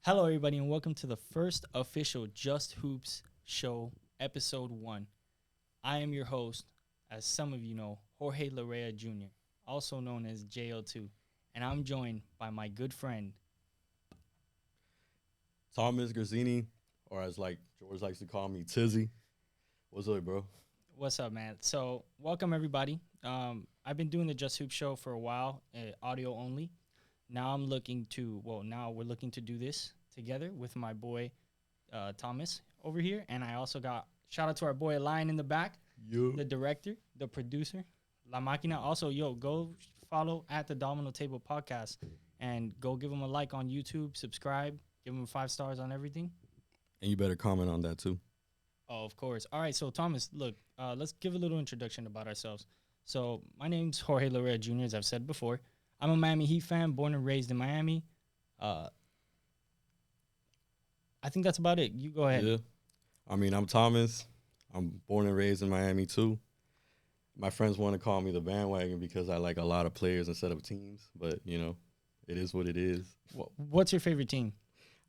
Hello, everybody, and welcome to the first official Just Hoops show, episode 1. I am your host, as some of you know, Jorge Larrea Jr., also known as JL2, and I'm joined by my good friend. Thomas Grazzini, or as like George likes to call me, Tizzy. What's up, bro? What's up, man? So, welcome, everybody. I've been doing the Just Hoops show for a while, audio only. Now we're looking to do this together with my boy Thomas over here, and I also got shout out to our boy Lion in the back, the director, the producer, La Máquina. Also, go follow at the Domino Table Podcast and go give him a like on YouTube, subscribe, give him 5 stars on everything. And you better comment on that too. Oh, of course. All right, so Thomas, look, let's give a little introduction about ourselves. So my name's Jorge Larrea Jr., as I've said before. I'm a Miami Heat fan, born and raised in Miami. Uh, I think that's about it. You go ahead. Yeah. I'm Thomas. I'm born and raised in Miami too. My friends want to call me the bandwagon because I like a lot of players instead of teams, but it is what it is. What's your favorite team?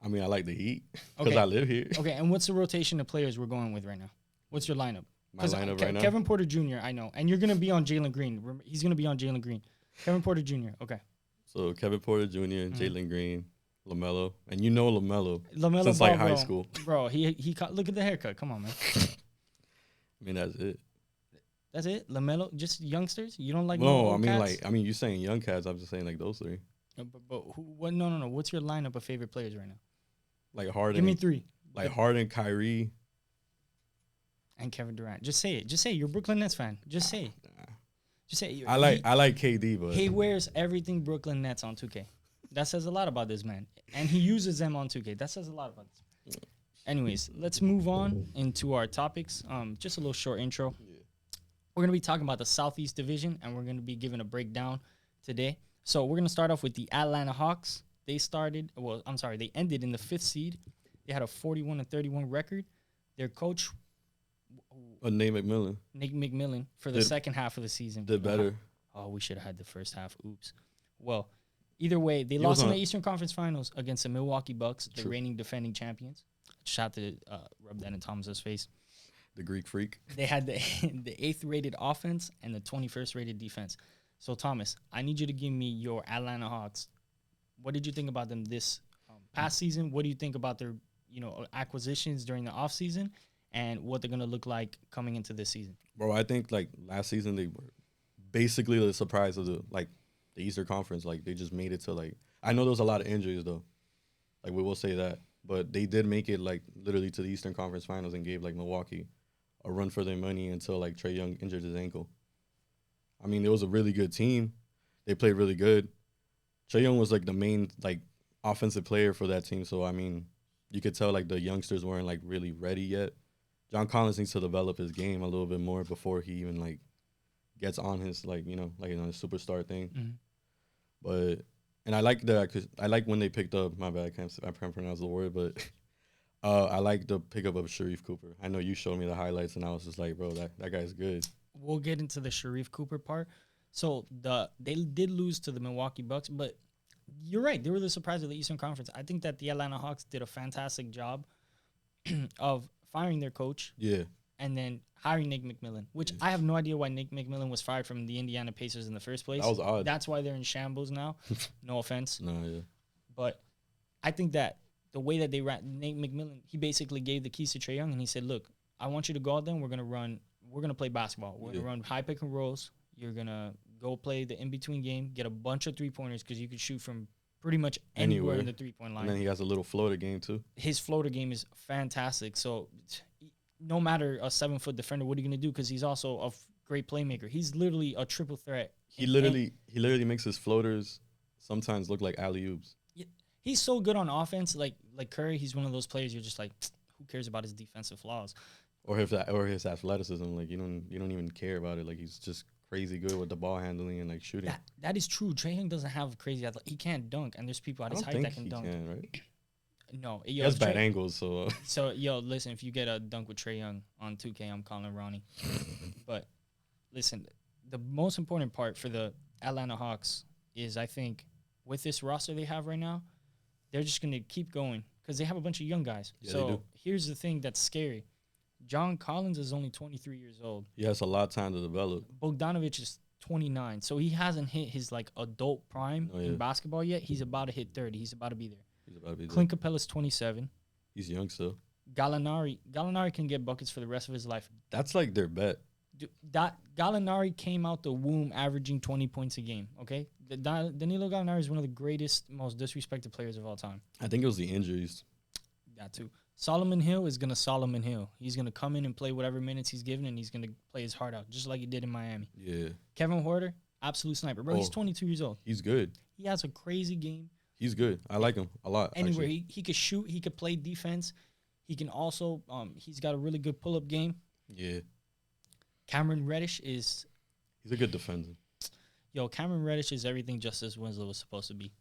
I like the Heat because Okay. I live here. Okay, and what's the rotation of players we're going with right now? What's your lineup? My lineup right now. Kevin Porter Jr., I know. And you're going to be on Jalen Green. He's going to be on Jalen Green. Kevin Porter Jr., okay. So Kevin Porter Jr., Jalen Green, LaMelo, and you know LaMelo since Ball, like high bro. school. Bro, look at the haircut. Come on, man. That's it. That's it? LaMelo, just youngsters? You don't like No, old cats? you saying young cats. I'm just saying like those three, But what? No. What's your lineup of favorite players right now? like Harden. Give me 3. Like Harden, Kyrie, and Kevin Durant. Just say it. Just say it. You're a Brooklyn Nets fan. Just say it. Just say it. I like KD, but He wears everything Brooklyn Nets on 2K. That says a lot about this man. And he uses them on 2K. That says a lot about this. Anyways, let's move on into our topics. Just a little short intro. We're going to be talking about the Southeast Division, and we're going to be giving a breakdown today. So we're going to start off with the Atlanta Hawks. They ended in the 5th seed. They had a 41-31 record. Their coach, Nate McMillan, Nick McMillan, for the second half of the season. did better. Oh, we should have had the first half. Oops. Well, either way, they lost in the Eastern Conference Finals against the Milwaukee Bucks, the reigning defending champions. Just have to rub that in Thomas's face. The Greek freak. They had the 8th rated offense and the 21st rated defense. So, Thomas, I need you to give me your Atlanta Hawks. What did you think about them this past season? What do you think about their acquisitions during the offseason and what they're going to look like coming into this season? Bro, I think like last season they were basically the surprise of the Eastern Conference. Like they just made it to I know there was a lot of injuries though. Like we will say that. But they did make it like literally to the Eastern Conference Finals and gave like Milwaukee a run for their money until like Trae Young injured his ankle. It was a really good team. They played really good. Trae Young was like the main like offensive player for that team. So you could tell like the youngsters weren't like really ready yet. John Collins needs to develop his game a little bit more before he even like gets on his his superstar thing. Mm-hmm. But and I like that because I like when they picked up. My bad, I can't pronounce the word, but I like the pickup of Sharif Cooper. I know you showed me the highlights, and I was just like, bro, that guy's good. We'll get into the Sharif Cooper part. So they did lose to the Milwaukee Bucks, but you're right. They were the surprise of the Eastern Conference. I think that the Atlanta Hawks did a fantastic job of firing their coach. Yeah. And then hiring Nick McMillan, which I have no idea why Nick McMillan was fired from the Indiana Pacers in the first place. That was odd. That's why they're in shambles now. No offense. No, yeah. But I think that the way that they ran Nate McMillan, he basically gave the keys to Trae Young and he said, look, I want you to go out there and we're gonna play basketball. We're gonna run high pick and rolls. You're gonna go play the in-between game, get a bunch of 3-pointers because you could shoot from pretty much anywhere in the 3-point line. And then he has a little floater game too. His floater game is fantastic. So no matter a 7-foot defender, what are you going to do? Because he's also a great playmaker. He's literally a triple threat. He literally makes his floaters sometimes look like alley-oops. He's so good on offense. Like Curry, he's one of those players you're just like, who cares about his defensive flaws? Or his athleticism. Like you don't even care about it. Like he's just crazy good with the ball handling and like shooting. That is true. Trae Young doesn't have crazy he can't dunk, and there's people at his height that can dunk. Right? No, he has bad angles. So listen, if you get a dunk with Trae Young on 2K, I'm calling Ronnie. But listen, the most important part for the Atlanta Hawks is I think with this roster they have right now, they're just going to keep going because they have a bunch of young guys. Yeah, they So do. here's the thing that's scary. John Collins is only 23 years old. He has a lot of time to develop. Bogdanovich is 29. So he hasn't hit his like adult prime Oh, yeah. in basketball yet. He's about to hit 30. He's about to be there. He's about to be there. Clint Capella's 27. He's young still. Gallinari can get buckets for the rest of his life. That's like their bet. That Gallinari came out the womb averaging 20 points a game. Okay, Danilo Gallinari is one of the greatest, most disrespected players of all time. I think it was the injuries. That too. Solomon Hill is gonna Solomon Hill. He's gonna come in and play whatever minutes he's given, and he's gonna play his heart out, just like he did in Miami. Yeah. Kevin Huerter, absolute sniper, bro. He's Oh. 22 years old. He's good. He has a crazy game. He's good. I like him a lot. Anywhere actually. he could shoot, he could play defense. He can also he's got a really good pull up game. Yeah. Cameron Reddish is He's a good defender. Cameron Reddish is everything Justice Winslow was supposed to be.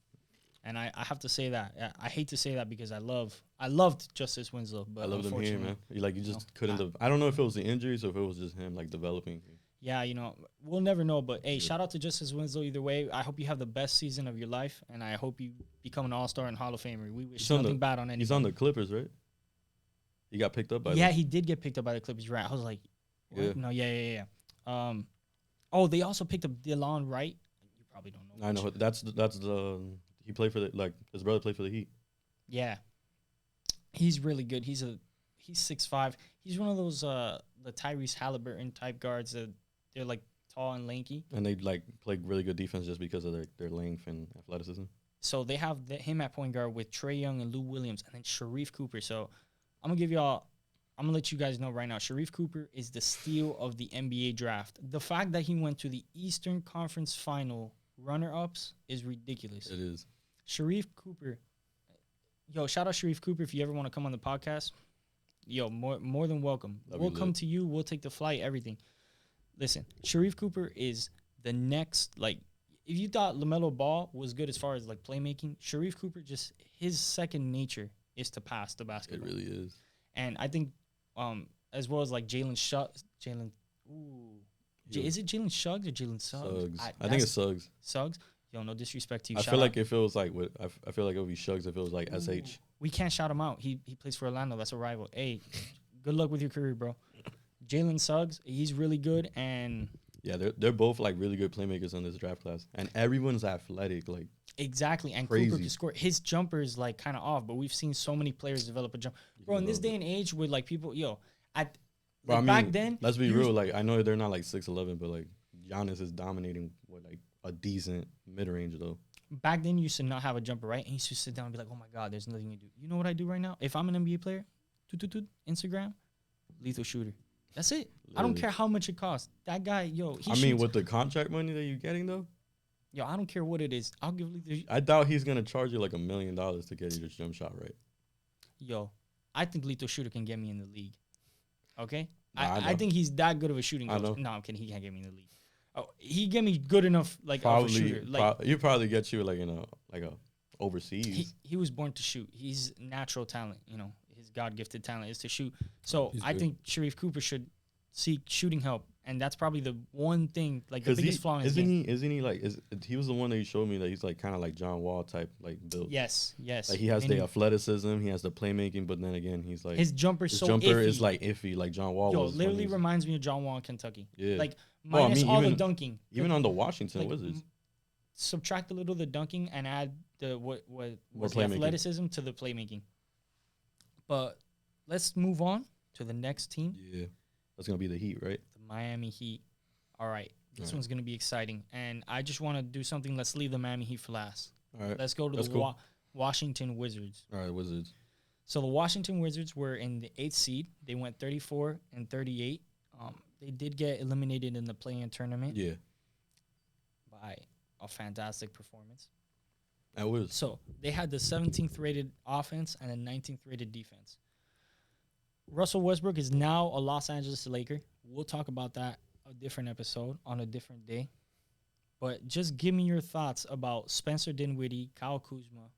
And I have to say that. I hate to say that because I loved Justice Winslow, but I love him here, unfortunately, man. You just No. couldn't. I don't know if it was the injuries or if it was just him like developing. yeah, we'll never know. But hey, shout out to Justice Winslow either way. I hope you have the best season of your life, and I hope you become an All-Star and Hall of Famer. We wish He's on nothing the- bad on anyone. He's on the Clippers, right? He got picked up by Yeah, them. he did get picked up by the Clippers. Right? I was like, what? Yeah. No, yeah. They also picked up Delon Wright. You probably don't know. I much. know that's the he played for his brother played for the Heat. Yeah, he's really good. He's 6'5". He's one of those the Tyrese Halliburton type guards that they're like tall and lanky. And they play really good defense just because of their length and athleticism. So they have him at point guard with Trae Young and Lou Williams, and then Sharif Cooper. So I'm gonna let you guys know right now. Sharif Cooper is the steal of the NBA draft. The fact that he went to the Eastern Conference Final runner-ups is ridiculous. It is. Sharif Cooper. Shout out Sharif Cooper if you ever want to come on the podcast. More than welcome. That'd We'll be come lit. to you. We'll take the flight, everything. Listen, Sharif Cooper is the next, if you thought LaMelo Ball was good as far as, playmaking, Sharif Cooper, just his second nature is to pass the It basketball. really is. And I think, as well as, Jalen Suggs. He Is it Jalen Suggs or Jalen Suggs? Suggs. I think it's Suggs. Suggs. No disrespect to you. I Shout feel out. like if it was I feel like it would be Suggs if it was like SH. We can't shout him out. He plays for Orlando. That's a rival. Hey, good luck with your career, bro. Jalen Suggs, he's really good, and Yeah, they're both really good playmakers in this draft class, and everyone's athletic. exactly. And Crazy. Cooper can score. His jumper is kind of off, but we've seen so many players develop a jump. Bro, in this day and age, with people, back then, let's be he was- real. I know they're not 6'11", but Giannis is dominating with a decent mid range though. Back then, you used to not have a jumper, right? And you used to sit down and be like, "Oh my God, there's nothing you do." You know what I do right now? If I'm an NBA player, Instagram, lethal shooter. That's it. I don't Literally. care how much it costs. That guy, he I mean, shoots. with the contract money that you're getting though, I don't care what it is. I'll give lethal. I doubt he's gonna charge you $1 million to get you this jump shot right. I think Lethal Shooter can get me in the league. Okay? Nah, I I know. think he's that good of a shooting I coach. know. No, I'm kidding. He can't get me in the league. Oh, he get me good enough, of a Probably, shooter. you probably get you in a overseas. He was born to shoot. He's natural talent. His God-gifted talent is to shoot. So He's I good. think Sharif Cooper should seek shooting help. And that's probably the one thing, the Because biggest flaw in his game. he was the one that you showed me that he's kind of like John Wall type build. Yes. He has the Meaning athleticism, he has the playmaking, but then again he's his jumper's his so jumper iffy. is iffy, like John Wall was. when Literally he was- reminds me of John Wall in Kentucky. Yeah. Minus I mean, all the even- dunking. even on the Washington like, Wizards. Subtract a little of the dunking and add the what was the playmaking. athleticism to the playmaking. But let's move on to the next team, Yeah, that's gonna be the Heat, right? the Miami Heat. All right, this Alright. one's gonna be exciting, and I just want to do something. Let's leave the Miami Heat for last. All right, Let's go to That's the cool. Washington Wizards. all right, Wizards. So the Washington Wizards were in the 8th seed. They went 34 and 38. They did get eliminated in the play-in tournament Yeah, by a fantastic performance. that was. So they had the 17th rated offense and a 19th rated defense. Russell Westbrook is now a Los Angeles Laker. We'll talk about that a different episode on a different day. But just give me your thoughts about Spencer Dinwiddie, Kyle Kuzma,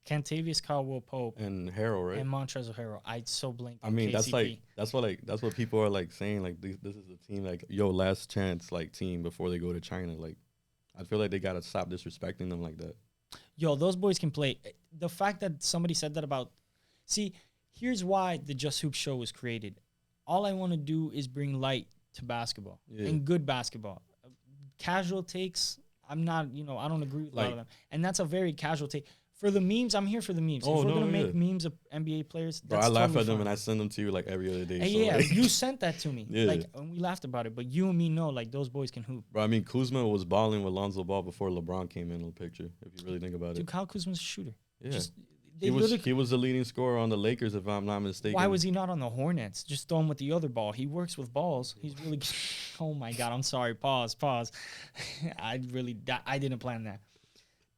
Kentavious Caldwell-Pope, And Harrell, right? and Montrezl Harrell. I so blinked. I on mean, KCP. that's what people are saying. This is the team, last chance, team before they go to China. I feel like they gotta stop disrespecting them like that. Yo, those boys can play. The fact that somebody said that about, see, here's why the Just Hoop show was created. All I want to do is bring light to basketball and good basketball. Casual takes, I'm not, I don't agree with a lot of them. And that's a very casual take. For the memes, I'm here for the memes. Oh, if we're no, going to yeah. make memes of NBA players, Bro, that's I laugh totally at them fine. and I send them to you like every other day. Hey, so, yeah, like, you sent that to me. Yeah. Like, and we laughed about it. But you and me know, like, those boys can hoop. bro, I mean, Kuzma was balling with Lonzo Ball before LeBron came in the picture, if you really think about Dude, it. Kyle Kuzma's a shooter. Yeah. Just, He was the leading scorer on the Lakers, if I'm not mistaken. why was he not on the Hornets? Just throw him with the other ball. He works with balls. He's really good. Oh, my God. I'm sorry. Pause. I didn't plan that.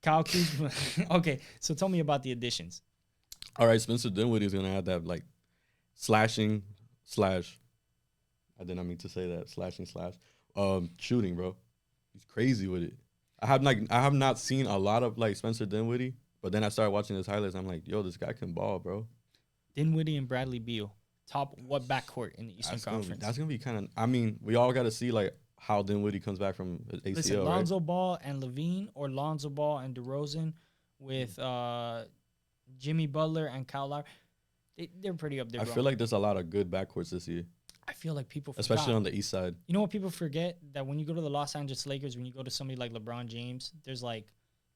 Kyle Kuzma. Okay, so tell me about the additions. All right, Spencer Dinwiddie is going to have that, like, slashing slash. I did not mean to say that. Slashing slash. Shooting, bro. He's crazy with it. I have not seen a lot of, like, Spencer Dinwiddie, but then I started watching his highlights. I'm like, yo, this guy can ball, bro. Dinwiddie and Bradley Beal. Top what backcourt in the Eastern Conference? That's going to be kind of, I mean, we all got to see, like, how Dinwiddie comes back from his ACL, Listen, right? Lonzo Ball and Levine, or Lonzo Ball and DeRozan with Jimmy Butler and Kyle Lowry. They're pretty up there, I bro. feel like there's a lot of good backcourts this year, I feel like people forgot. especially on the east side. You know what people forget? That when you go to the Los Angeles Lakers, when you go to somebody like LeBron James, there's like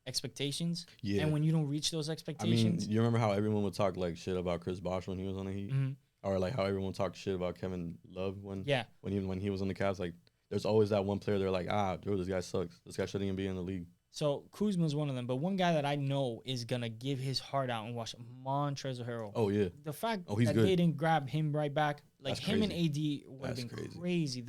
expectations. Yeah. And when you don't reach those I mean, expectations, you remember how everyone would talk like shit about Chris Bosh when he was on the Heat, Mhm. or like how everyone talked shit about Kevin Love when yeah. when he was on the Cavs. Like, there's always that one player they're like, dude, this guy sucks. This guy shouldn't even be in the league. So Kuzma's one of them, but one guy that I know is gonna give his heart out and watch Montrezl Harrell. Oh yeah, The fact he's that good. they didn't grab him right back, like That's him and crazy. AD would have That's been crazy. crazy.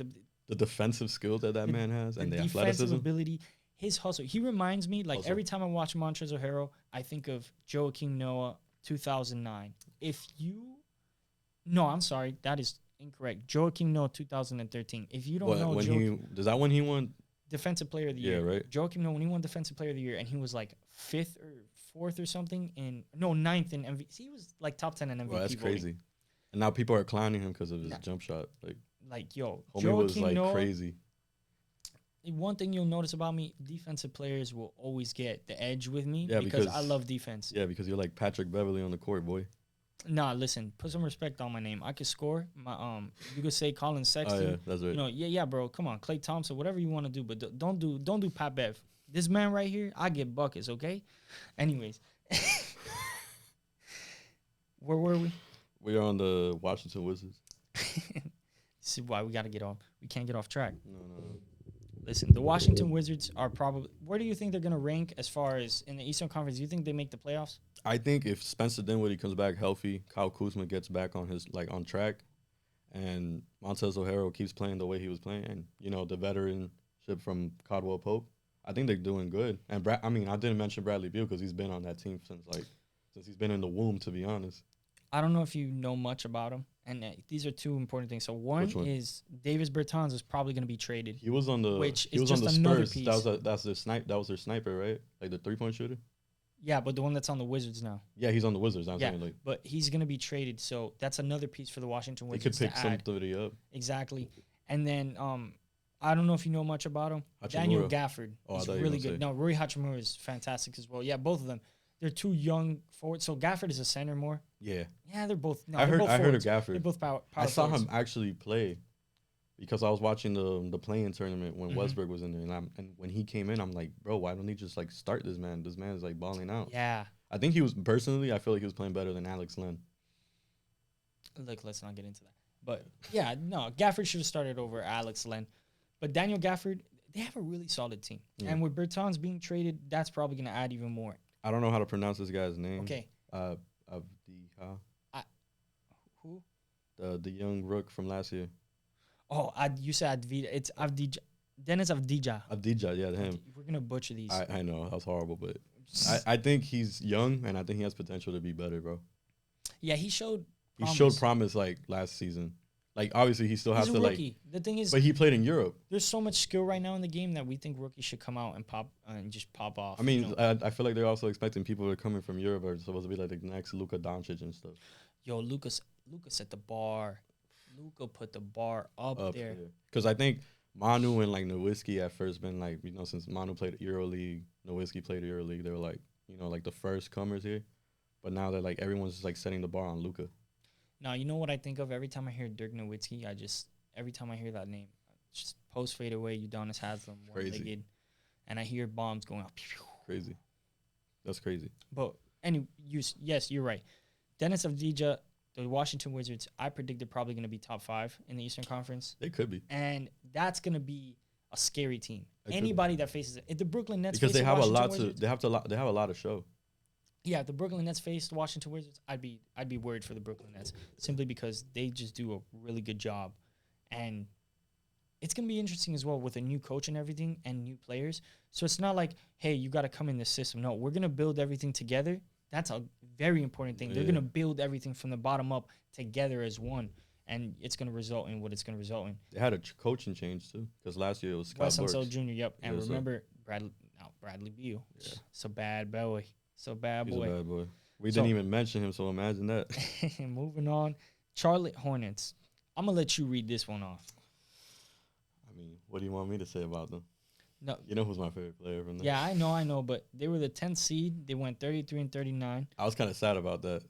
the defensive skill that The- man has and the defensive athleticism. ability, his hustle. He reminds me, like, Hustle. every time I watch Montrezl Harrell, I think of Joakim Noah 2009. No, I'm sorry, that is incorrect. Joakim Noah 2013. If you don't know When he won? Defensive Player of the Yeah, Year, right. Joakim Noah, when he won Defensive Player of the Year, and he was like 5th or 4th or something, ninth in MVP. He was like top 10 in MVP. Well, that's voting. crazy. And now people are clowning him because of his jump shot. Like, Yo, homie was Joakim like Noah, crazy. one thing you'll notice about me, defensive players will always get the edge with me Yeah, because because- I love defense. Yeah, because you're like Patrick Beverly on the court, boy. Nah, listen, put some respect on my name. I could score. You could say Colin Oh Sexton. yeah, that's right. Yeah, bro. Come on, Klay Thompson, whatever you want to do, but don't do Pat Bev. This man right here, I get buckets, okay? Anyways, where were we? We are on the Washington Wizards. This is why we got to get off. We can't get off track. No. Listen, the Washington Wizards are probably. Where do you think they're gonna rank as far as in the Eastern Conference? Do you think they make the playoffs? I think if Spencer Dinwiddie comes back healthy, Kyle Kuzma gets back on his on track, and Montrezl Harrell keeps playing the way he was playing, and the veteranship from Caldwell Pope, I think they're doing good. And I didn't mention Bradley Beal because he's been on that team since he's been in the womb, to be honest. I don't know if you know much about him, and these are two important things. So one Which one? is Davis Bertans is probably going to be traded. He was on the Which he is was on just the another Spurs. piece. That was their sniper, right? Like the 3-point shooter. Yeah, but the one that's on the Wizards now. Yeah, he's on the Wizards. I'm Yeah, saying like but he's going to be traded, so that's another piece for the Washington they Wizards could pick to add. somebody up. Exactly, and then I don't know if you know much about him. Daniel Hachimura. Gafford Oh, I is thought you were really gonna good. say. No, Rui Hachimura is fantastic as well. Yeah, both of them. They're two young forwards. So Gafford is a center more. Yeah, Yeah, they're both. No, I they're heard both of forwards. They're Gafford. both power I saw forwards. him actually play because I was watching the play-in tournament when Mhm. Westbrook was in there, and when he came in, I'm like, bro, why don't he just start this man? This man is balling out. Yeah. I think he was personally, I feel like he was playing better than Alex Len. Look, let's not get into that. But yeah, no, Gafford should have started over Alex Len. But Daniel Gafford, they have a really solid team. Yeah. And with Bertans being traded, that's probably going to add even more. I don't know how to pronounce this guy's name. Okay. Avdija, Who? the young rook from last year. Oh, you said Avdija. It's Avdija. Dennis Avdija. Avdija, yeah, him. We're going to butcher these. I know that was horrible, but I think he's young and I think he has potential to be better, bro. Yeah, he showed He promise. showed promise last season. Obviously he still has He's a to rookie. The thing is, but he played in Europe. there's so much skill right now in the game that we think rookies should come out and just pop off. I mean, I feel like they're also expecting people that are coming from Europe are supposed to be like the next Luka Doncic and stuff. Yo, Lucas set the bar. Luka put the bar up there. Because I think Manu and Nowitzki at first been since Manu played EuroLeague, Nowitzki played EuroLeague, they were like the first comers here. But now that like everyone's just like setting the bar on Luka. Now, you know what I think of every time I hear Dirk Nowitzki? Every time I hear that name, just post fade away, Udonis Haslem, one-legged, and I hear bombs going off. Crazy. That's crazy. But yes, you're right. Dennis Avdija, the Washington Wizards, I predicted probably going to be top 5 in the Eastern Conference. They could be. And that's going to be a scary team. Anybody that faces it. If the Brooklyn Nets because face they have Washington a lot Wizards, they have a lot to show. Yeah, if the Brooklyn Nets faced Washington Wizards, I'd be worried for the Brooklyn Nets simply because they just do a really good job. And it's going to be interesting as well with a new coach and everything and new players. So it's not like, hey, you got to come in this system. No, we're going to build everything together. That's a very important thing. They're going to build everything from the bottom up together as one. And it's going to result in what it's going to result in. They had a coaching change, too, because last year it was Scott Wes Brooks. Unseld Jr., yep. And Yeah, remember, Bradley Beal. Yeah. It's a bad boy. He's a bad boy. We So- didn't even mention him, so imagine that. Moving on. Charlotte Hornets. I'm going to let you read this one off. I mean, what do you want me to say about them? No. You know who's my favorite player from them? Yeah, I know, but they were the 10th seed. They went 33-39. I was kind of sad about that.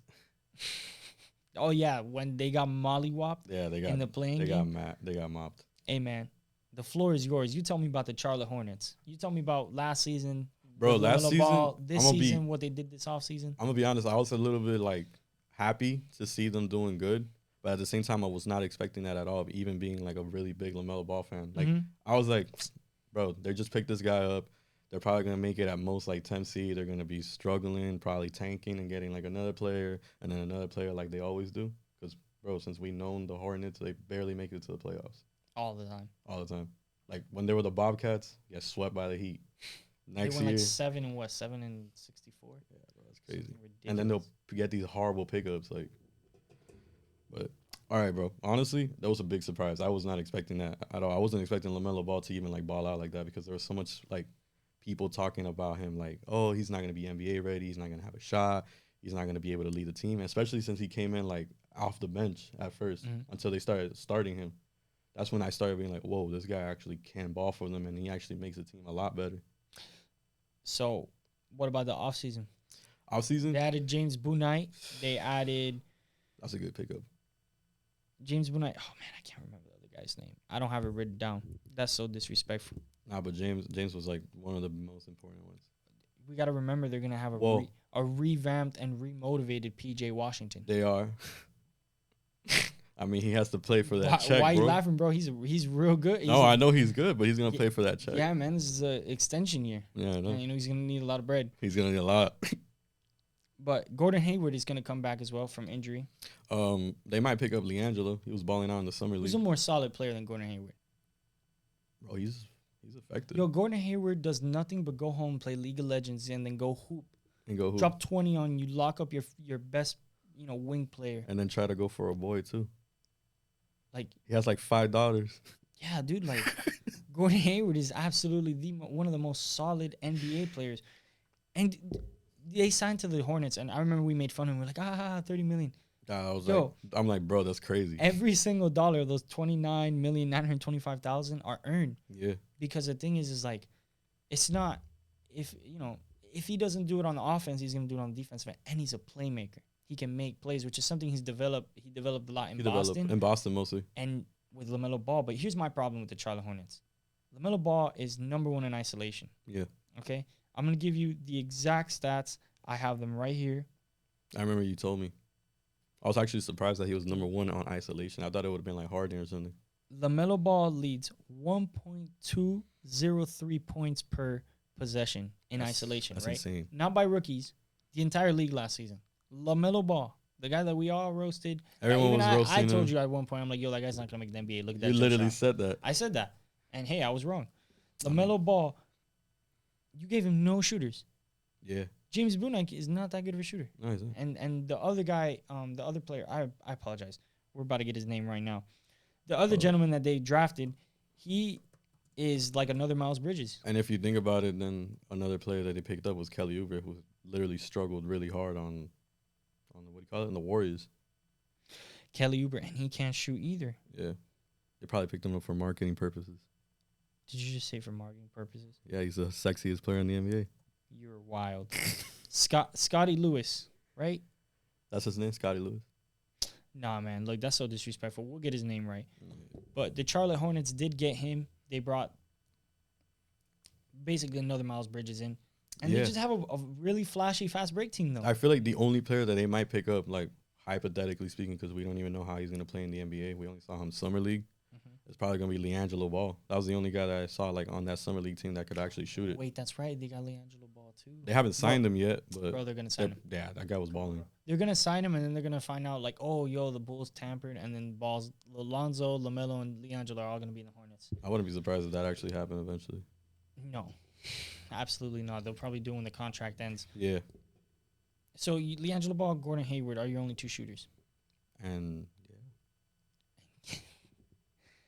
Oh, yeah, when they got mollywopped Yeah, they got in the playing they game. they got mopped. Hey, man, the floor is yours. You tell me about the Charlotte Hornets. You tell me about last season. Bro, with last LaMelo season, Ball, this I'ma be- season, what they did this offseason. I'm gonna be honest. I was a little bit like happy to see them doing good, but at the same time, I was not expecting that at all. Even being like a really big LaMelo Ball fan, like I was like, bro, they just picked this guy up. They're probably gonna make it at most like 10 seed. They're gonna be struggling, probably tanking and getting like another player and then another player like they always do. Because bro, since we known the Hornets, they barely make it to the playoffs All the time. all the time. Like when they were the Bobcats, get swept by the Heat. Next they went year, like 7 and 64. yeah, bro, that's crazy. Something And then they'll ridiculous. get these horrible pickups, like. But all right, bro. Honestly, that was a big surprise. I was not expecting that at all. I wasn't expecting LaMelo Ball to even like ball out like that because there was so much like people talking about him, like, oh, he's not gonna be NBA ready. He's not gonna have a shot. He's not gonna be able to lead the team, especially since he came in like off the bench at 1st until they started starting him. That's when I started being like, whoa, this guy actually can ball for them, and he actually makes the team a lot better. So, what about the offseason? Offseason, They added James Bouknight. They added that's a good pickup. James Bouknight. Oh, man, I can't remember the other guy's name. I don't have it written down. That's so disrespectful. Nah, but James was like one of the most important ones. We got to remember they're going to have Whoa. a revamped and remotivated PJ Washington. They are. I mean, he has to play for that check, why bro. you laughing, bro? He's real good. He's No, I know he's good, but he's gonna play for that check. Yeah, man, this is an extension year. Yeah, I know. And, you know, he's going to need a lot of bread. He's gonna need a lot. But Gordon Hayward is going to come back as well from injury. They might pick up LiAngelo. He was balling out in the summer league. Who's a more solid player than Gordon Hayward? Bro, he's effective. Yo, Gordon Hayward does nothing but go home, play League of Legends, and then go hoop. And go hoop. Drop 20 on you, lock up your best, wing player. And then try to go for a boy too. Like, He has like 5 daughters. yeah, dude, like Gordon Hayward is absolutely one of the most solid NBA players. And they signed to the Hornets, and I remember we made fun of him. We're like, 30 million. I'm like, bro, that's crazy. Every single dollar of those 29,925,000 are earned. Yeah. Because the thing is like, it's not, if he doesn't do it on the offense, he's going to do it on the defense. And he's a playmaker. He can make plays, which is something he's developed. He developed a lot in Boston. In Boston mostly. And with LaMelo Ball. But here's my problem with the Charlotte Hornets. LaMelo Ball is number 1 in isolation. Yeah. Okay? I'm going to give you the exact stats. I have them right here. I remember you told me. I was actually surprised that he was number 1 on isolation. I thought it would have been like Harden or something. LaMelo Ball leads 1.203 points per possession in isolation, That's right? insane. Not by rookies. The entire league last season. LaMelo Ball, the guy that we all roasted. Everyone Even was I roasting told him. you at one point, I'm like, yo, that guy's not going to make the NBA. Look at that. You jump literally shot. said that. I said that. And hey, I was wrong. LaMelo Ball, you gave him no shooters. Yeah. James Bouknight is not that good of a shooter. No, he's not. And the other guy, the other player, I apologize. We're about to get his name right now. The other gentleman that they drafted, he is like another Miles Bridges. And if you think about it, then another player that they picked up was Kelly Oubre, who literally struggled really hard on what do you call it, in the Warriors. Kelly Oubre, and he can't shoot either. Yeah. They probably picked him up for marketing purposes. Did you just say for marketing purposes? Yeah, he's the sexiest player in the NBA. You're wild. Scotty Lewis, right? That's his name, Scotty Lewis. Nah, man. Look, that's so disrespectful. We'll get his name right. But the Charlotte Hornets did get him. They brought basically another Miles Bridges in. And they just have a really flashy fast break team, though. I feel like the only player that they might pick up, like hypothetically speaking, because we don't even know how he's going to play in the NBA. We only saw him Summer League. It's probably going to be LiAngelo Ball. That was the only guy that I saw like on that Summer League team that could actually shoot it. Wait, that's right. They got LiAngelo Ball, too. They haven't signed him yet, but Bro, they're going to sign him. yeah, that guy was balling. They're going to sign him, and then they're going to find out, like, oh, yo, the Bulls tampered, and then Balls, Lonzo, LaMelo, and LiAngelo are all going to be in the Hornets. I wouldn't be surprised if that actually happened eventually. No, absolutely not. They'll probably do when the contract ends. Yeah. So, LiAngelo Ball, Gordon Hayward are your only two shooters. And yeah.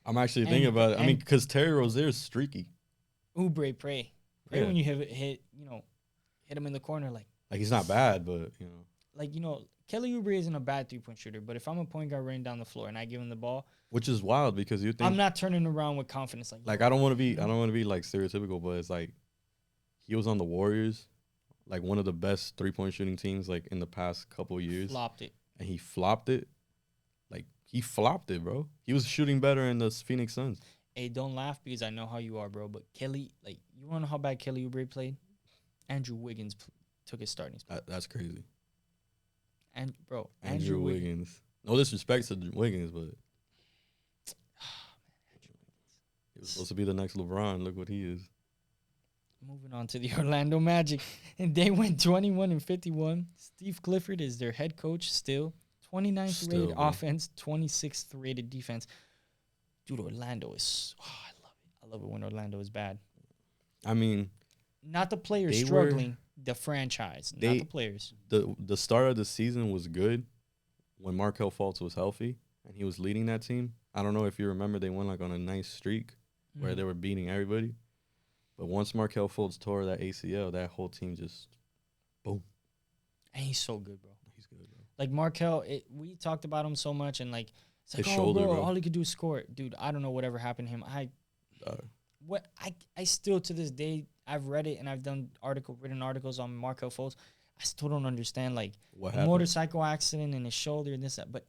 I'm actually thinking about it. I mean, because Terry Rozier is streaky. Oubre, pray when you hit him in the corner, like he's not bad, but Kelly Oubre isn't a bad 3-point shooter. But if I'm a point guard running down the floor and I give him the ball, which is wild because you think I'm not turning around with confidence like I don't want to be like stereotypical, but it's like he was on the Warriors, like one of the best 3-point shooting teams like in the past couple of years. Flopped it, and he flopped it. Like he flopped it, bro. He was shooting better in the Phoenix Suns. Hey, don't laugh because I know how you are, bro. But Kelly, like, you want to know how bad Kelly Oubre played? Andrew Wiggins took his starting spot. That's crazy. And bro, Andrew Wiggins. No disrespect to Wiggins, but he was supposed to be the next LeBron. Look what he is. Moving on to the Orlando Magic, and they went 21-51. Steve Clifford is their head coach still. 29th rated offense, 26th rated defense. Dude, Orlando is. Oh, I love it. I love it when Orlando is bad. I mean, not the players struggling, the franchise, not the players. The start of the season was good when Markelle Fultz was healthy and he was leading that team. I don't know if you remember, they went like on a nice streak where they were beating everybody. But once Markelle Fultz tore that ACL, that whole team just boom. And he's so good, bro. He's good, bro. Like Markelle, we talked about him so much, and like it's like, his shoulder, bro, all he could do is score. Dude, I don't know whatever happened to him. I still to this day, I've read it and I've done written articles on Markelle Fultz. I still don't understand like a motorcycle accident in his shoulder and this that, but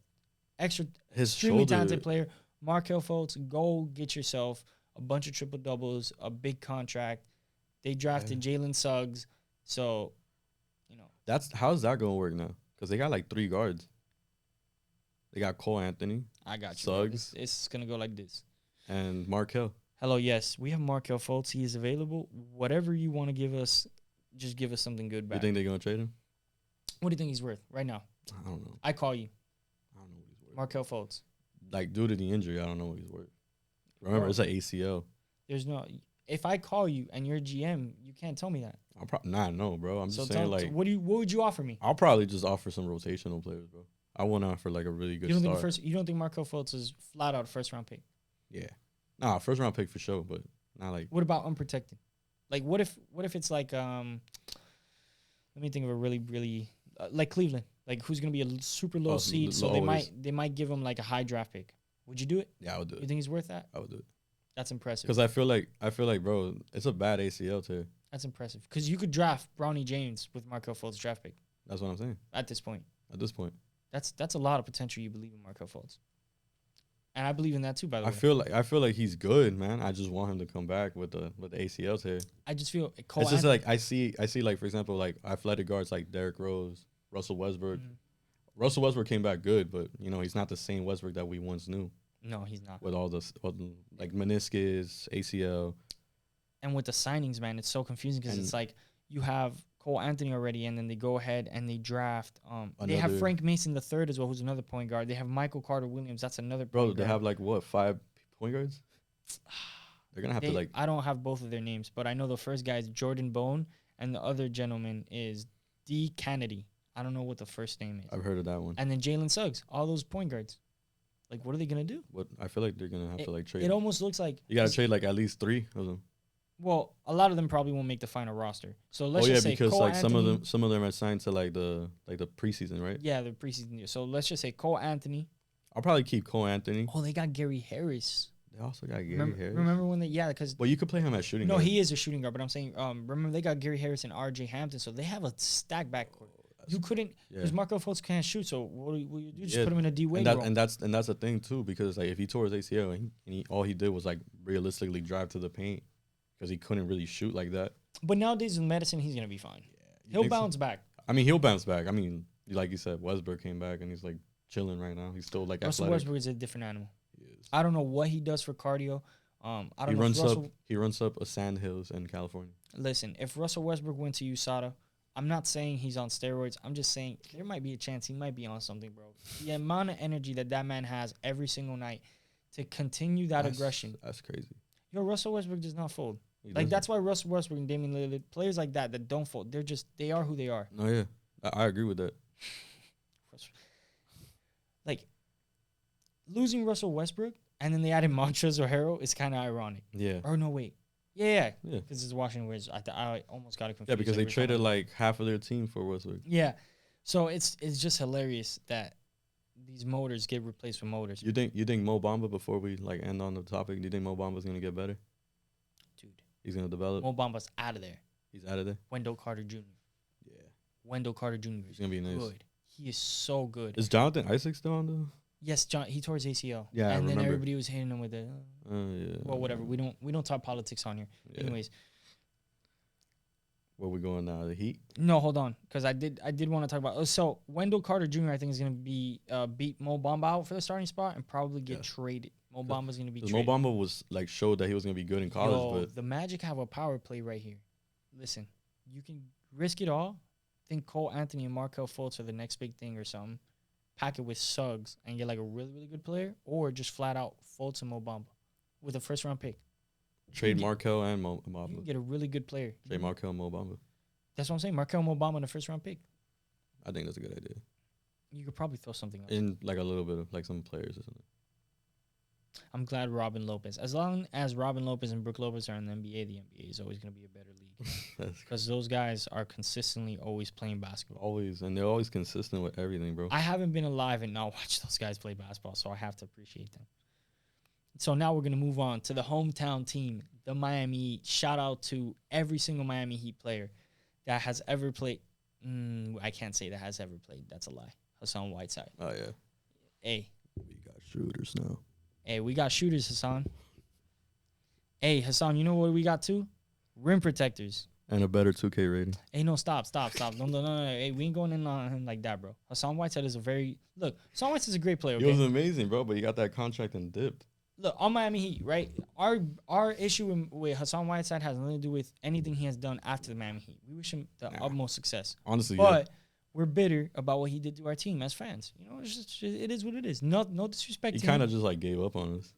extremely talented player. Markelle Fultz, go get yourself a bunch of triple doubles, a big contract. They drafted Jalen Suggs, so how's that gonna work now? Because they got like 3 guards. They got Cole Anthony. I got you. Suggs. It's gonna go like this. And Markelle. Hello, yes, we have Markelle Fultz. He is available. Whatever you want to give us, just give us something good back. You think they're gonna trade him? What do you think he's worth right now? I don't know. I call you. I don't know what he's worth. Markelle Fultz. Like due to the injury, I don't know what he's worth. Remember, it's an ACL. There's no. If I call you and you're GM, you can't tell me that. I'll probably no, bro. I'm just saying, like, what would you offer me? I'll probably just offer some rotational players, bro. I want to offer like a really good. You don't think Markelle Fultz is flat out a first round pick? Yeah, first round pick for sure, but not like. What about unprotected? Like, what if it's like let me think of a really like Cleveland, like who's gonna be a super low seed, so they might give him like a high draft pick. Would you do it? Yeah, I would do it. You think he's worth that? I would do it. That's impressive. Because I feel like, bro, it's a bad ACL tear. That's impressive. Because you could draft Bronny James with Markelle Fultz draft pick. That's what I'm saying. At this point. That's a lot of potential. You believe in Markelle Fultz, and I believe in that too. By the way, I feel like he's good, man. I just want him to come back with the ACL tear. I just feel it's just like I see like, for example, like athletic guards like Derrick Rose, Russell Westbrook. Mm-hmm. Russell Westbrook came back good, but he's not the same Westbrook that we once knew. No, he's not. With all the like meniscus, ACL. And with the signings, man, it's so confusing because it's like you have Cole Anthony already, and then they go ahead and they draft. They have Frank Mason III as well, who's another point guard. They have Michael Carter Williams. That's another point guard. They have like what, 5 point guards? They're gonna have to like. I don't have both of their names, but I know the first guy is Jordan Bone, and the other gentleman is D. Kennedy. I don't know what the first name is. I've heard of that one. And then Jalen Suggs. All those point guards. Like, what are they gonna do? What I feel like they're gonna have to like trade. It almost looks like you gotta trade like at least 3 of them. Well, a lot of them probably won't make the final roster. So let's just say because Cole like Anthony, some of them are signed to like the preseason, right? Yeah, the preseason. So let's just say Cole Anthony. I'll probably keep Cole Anthony. Oh, they got Gary Harris. They also got Gary Harris. Remember when because But you could play him at shooting no, guard. he is a shooting guard. But I'm saying, remember they got Gary Harris and R.J. Hampton, so they have a stacked backcourt. You couldn't because Markel Fultz can't shoot. So what do you do? Just put him in a D Wade role. And that's the thing too, because like if he tore his ACL and all he did was like realistically drive to the paint because he couldn't really shoot like that. But nowadays with medicine, he's gonna be fine. Yeah, he'll bounce back. I mean, he'll bounce back. I mean, like you said, Westbrook came back and he's like chilling right now. He's still like Russell athletic. Westbrook is a different animal. I don't know what he does for cardio. I don't he know. He runs up a sand hills in California. Listen, if Russell Westbrook went to USADA, I'm not saying he's on steroids. I'm just saying there might be a chance he might be on something, bro. The amount of energy that man has every single night to continue that aggression. That's crazy. Yo, Russell Westbrook does not fold. That's why Russell Westbrook and Damian Lillard, players like that don't fold. They are who they are. Oh, yeah. I agree with that. Like, losing Russell Westbrook and then they added Montrezl Harrell is kind of ironic. Yeah. Or no, wait. Yeah. Because it's Washington Wizards. I almost got it confused. Yeah, because they traded like half of their team for Westbrook. Yeah. So it's just hilarious that these motors get replaced with motors. You think Mo Bamba, before we like end on the topic, do you think Mo Bamba's gonna get better? Dude. He's gonna develop? Mo Bamba's out of there. He's out of there? Wendell Carter Jr. Yeah. Wendell Carter Jr. He's gonna be nice. Good. He is so good. Is Jonathan Isaac still on the? Yes, he tore his ACL. Yeah, and I then remember. everybody was hitting him with the. Yeah. Well, whatever. We don't talk politics on here. Yeah. Anyways. Where we going now? The Heat? No, hold on, because I did want to talk about. So Wendell Carter Jr. I think is gonna be beat Mo Bamba out for the starting spot and probably get traded. Mo Bamba's gonna be traded. Mo Bamba was like showed that he was gonna be good in college, but the Magic have a power play right here. Listen, you can risk it all. Think Cole Anthony and Markel Fultz are the next big thing or something. Pack it with Suggs and get like a really, really good player, or just flat out Fultz and Mo Bamba with a first round pick. trade Markel and Mo You can Bamba. get a really good player. Trade Markel and Mo Bamba. That's what I'm saying. Markel Mo Bamba in the first round pick. I think that's a good idea. You could probably throw something else. In like a little bit of like some players or something. I'm glad Robin Lopez. As long as Robin Lopez and Brook Lopez are in the NBA is always going to be a better league. Because those guys are consistently always playing basketball. Always. And they're always consistent with everything, bro. I haven't been alive and not watched those guys play basketball, so I have to appreciate them. So now we're going to move on to the hometown team, the Miami Heat. Shout out to every single Miami Heat player that has ever played. I can't say that has ever played. That's a lie. Hassan Whiteside. Oh, yeah. Hey. We got shooters now. Hey, we got shooters, Hassan. Hey, Hassan, you know what we got too? Rim protectors. And a better 2K rating. Hey, no, stop. No. Hey, we ain't going in on him like that, bro. Hassan Whiteside is Hassan Whiteside is a great player, okay? He was amazing, bro, but he got that contract and dipped. Look, on Miami Heat, right? Our issue with Hassan Whiteside has nothing to do with anything he has done after the Miami Heat. We wish him the utmost success. Honestly, but we're bitter about what he did to our team as fans. You know, it is what it is. No disrespect. He to him. kind of just like gave up on us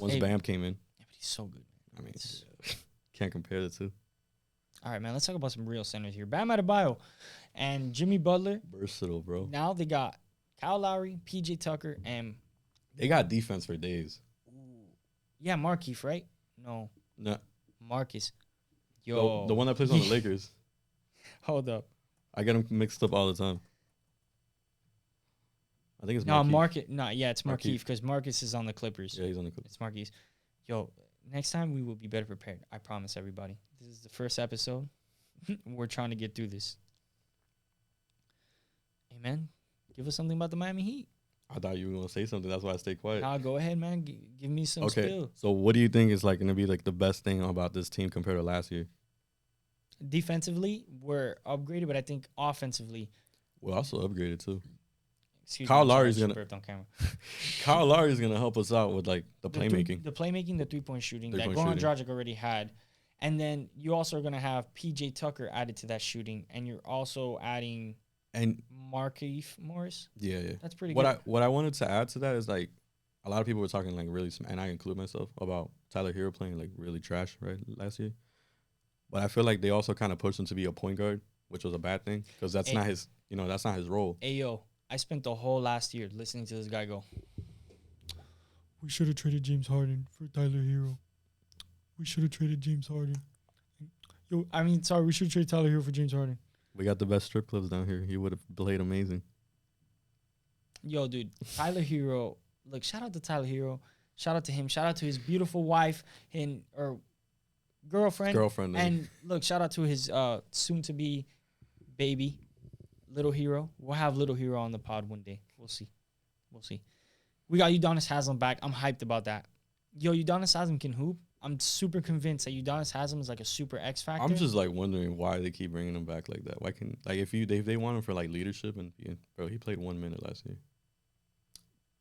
once Bam came in. Yeah, but he's so good. I mean, can't compare the two. All right, man. Let's talk about some real centers here. Bam Adebayo and Jimmy Butler. Versatile, bro. Now they got Kyle Lowry, PJ Tucker, and they got defense for days. Yeah, Markieff, right? No, Marcus. Yo, the one that plays on the Lakers. Hold up. I get them mixed up all the time. I think it's Markieff. It's Markieff because Marcus is on the Clippers. Yeah, he's on the Clippers. It's Markieff. Yo, next time we will be better prepared. I promise everybody. This is the first episode. We're trying to get through this. Hey, man, give us something about the Miami Heat. I thought you were going to say something. That's why I stayed quiet. Nah, go ahead, man. Give me some skill. So what do you think is like going to be like the best thing about this team compared to last year? Defensively, we're upgraded, but I think offensively, we're also upgraded too. Kyle Lowry's Kyle Lowry's gonna help us out with like the playmaking, the 3-point shooting that Goran Dragic already had, and then you also are gonna have PJ Tucker added to that shooting, and you're also adding Markieff Morris. Yeah, that's pretty good. What I wanted to add to that is like a lot of people were talking like really, and I include myself, about Tyler Hero playing like really trash last year. But I feel like they also kind of pushed him to be a point guard, which was a bad thing because that's not his, that's not his role. Hey, yo, I spent the whole last year listening to this guy go, we should have traded James Harden for Tyler Hero. We should have traded James Harden. We should trade Tyler Hero for James Harden. We got the best strip clubs down here. He would have played amazing. Yo, dude, Tyler Hero. Look, shout out to Tyler Hero. Shout out to him. Shout out to his beautiful wife and or girlfriend. Girlfriend. And look, shout out to his soon to be baby, Little Hero. We'll have Little Hero on the pod one day. We'll see. We got Udonis Haslem back. I'm hyped about that. Yo, Udonis Haslem can hoop. I'm super convinced that Udonis Haslem is like a super X factor. I'm just like wondering why they keep bringing him back like that. Why can like if they want him for like leadership and bro, he played 1 minute last year.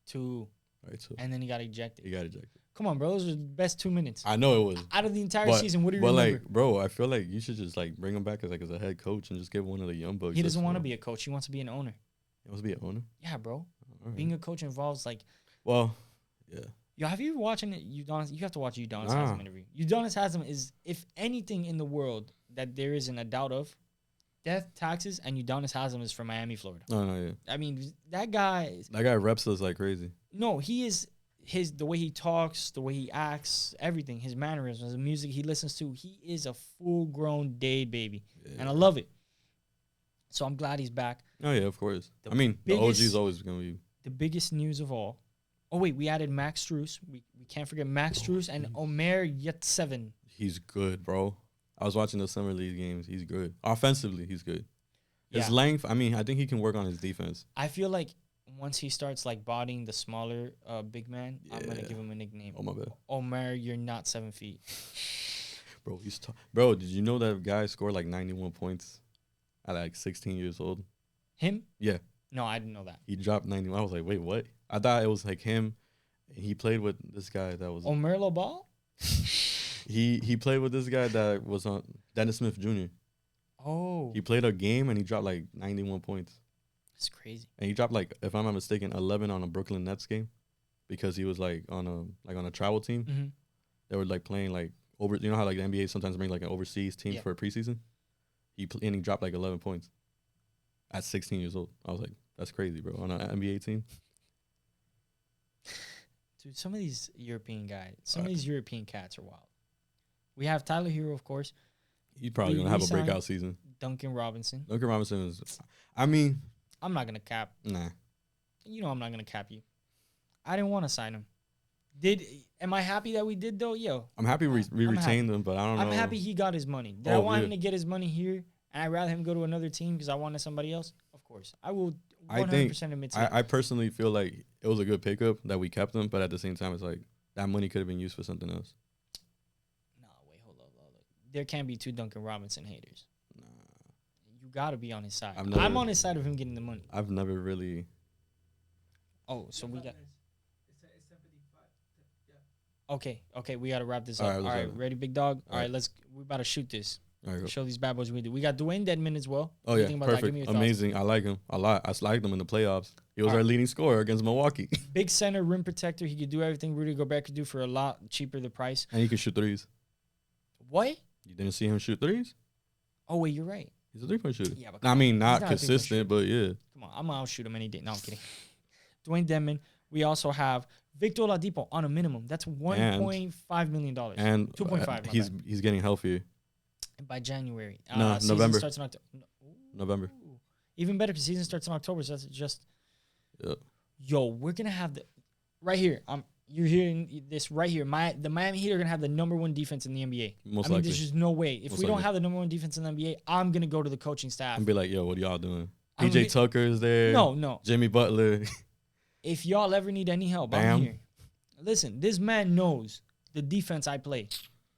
2. Right, so And then he got ejected. he got ejected. Come on, bro. Those were the best 2 minutes. I know it was. Out of the entire season, what do you but remember? like, bro, I feel like you should just like bring him back as a head coach and just give one of the young bucks. He doesn't want to be a coach. He wants to be an owner. He wants to be an owner. Yeah, bro. All right. Being a coach involves like, Well, yeah. yo, have you watching Udonis? You have to watch Udonis Nah. Haslem interview. Udonis Haslem is, if anything in the world that there isn't a doubt of, death, taxes, and Udonis Haslem is from Miami, Florida. No, yeah. I mean, that guy. That guy reps us like crazy. No, he is the way he talks, the way he acts, everything, his mannerisms, the music he listens to. He is a full-grown Dade baby, Yeah. and I love it. So I'm glad he's back. Oh yeah, of course. The I mean, the biggest- OG's always gonna be. The biggest news of all. Oh wait, we added Max Strus. We can't forget Max Strus and Omer Yurtseven. He's good, bro. I was watching the summer league games. He's good. Offensively, he's good. His Yeah. length. I mean, I think he can work on his defense. I feel like once he starts like bodying the smaller big man, I'm gonna Yeah. give him a nickname. Oh my bad, Omer, you're not 7 feet. bro. Bro, did you know that guy scored like 91 points at like 16 years old? Him? Yeah. No, I didn't know that. He dropped 91. I was like, wait, what? I thought it was like him. He played with this guy that was. Omer Lobal? He played with this guy that was on Dennis Smith Jr. Oh, He played a game and he dropped like 91 points. that's crazy. And he dropped like, if I'm not mistaken, 11 on a Brooklyn Nets game, because he was like on a travel team. Mm-hmm. They were like playing like over. You know how like the NBA sometimes brings like an overseas team Yeah. for a preseason. And he dropped like 11 points at 16 years old. I was like, that's crazy, bro. On an NBA team. Dude, some of these European guys, some of these European cats are wild. We have Tyler Hero, of course, He's probably We gonna have a re-signed- breakout season. Duncan Robinson. Duncan Robinson is. I mean, I'm not gonna cap. nah. You know I'm not gonna cap you. I didn't want to sign him. Am I happy that we did though? Yo, I'm happy we I'm retained him, but I don't know. I'm happy he got his money. Did I Oh, want yeah. him to get his money here and I'd rather him go to another team because I wanted somebody else? Of course. I will 100% admit to it. I personally feel like it was a good pickup that we kept him, but at the same time, it's like that money could have been used for something else. No, wait, hold up. There can't be two Duncan Robinson haters. Nah, You got to be on his side. I've never- I'm on his side of him getting the money. I've never really. Oh, so we got. Okay, we got to wrap this All up. right, All let's right, wrap it. ready, big dog? All All right, right. we're about to shoot this. All right, go. Show these bad boys what we do. We got Dwayne Dedman as well. Oh What do you yeah, think about that? Give perfect, me your thoughts. amazing. I like him a lot. I liked him in the playoffs. He was All our right. leading scorer against Milwaukee, Big center, rim protector. He could do everything Rudy Gobert could do for a lot cheaper the price. and he can shoot threes. What? You didn't see him shoot threes? Oh wait, you're right. He's a 3-point shooter. Yeah, but I mean, not not a 3-point shooter. consistent, but yeah. Come on, I'm gonna outshoot him any day. No, I'm kidding. Dwayne Dedman. We also have Victor Oladipo on a minimum. That's $1.5 million. And 2.5, my he's getting healthier. By January. No, Season November. Starts in October. November. Even better because season starts in October. So that's just. Yep. Yo, we're gonna have the right here. You're hearing this right here. The Miami Heat are gonna have the #1 defense in the NBA. Most I mean, likely. there's just no way. If Most we don't likely. have the #1 defense in the NBA, I'm gonna go to the coaching staff. And be like, yo, what are y'all doing? I'm PJ be- Tucker is there. No. Jimmy Butler. If y'all ever need any help, Bam. I'm here. Listen, this man knows the defense I play.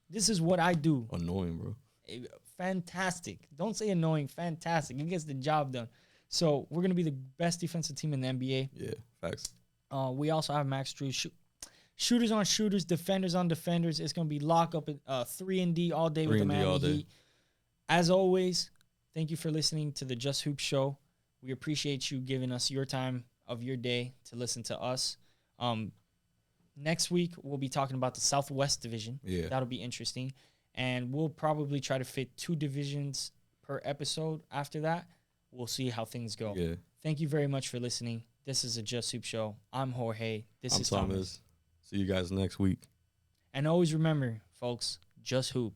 This is what I do. Annoying, bro. Fantastic. Don't say annoying. Fantastic. He gets the job done. So we're gonna be the best defensive team in the NBA. Yeah, facts. We also have Max Strus. Shooters on shooters, defenders on defenders. It's gonna be lock up at 3-and-D all day with the 3-and-D all Miami day. Heat. As always, thank you for listening to the Just Hoop Show. We appreciate you giving us your time of your day to listen to us. Next week we'll be talking about the Southwest Division. Yeah. That'll be interesting, and we'll probably try to fit 2 divisions per episode. After that, we'll see how things go. Yeah. Thank you very much for listening. This is a Just Hoop Show. I'm Jorge. This I'm is Thomas. Thomas. See you guys next week. And always remember, folks, just hoop.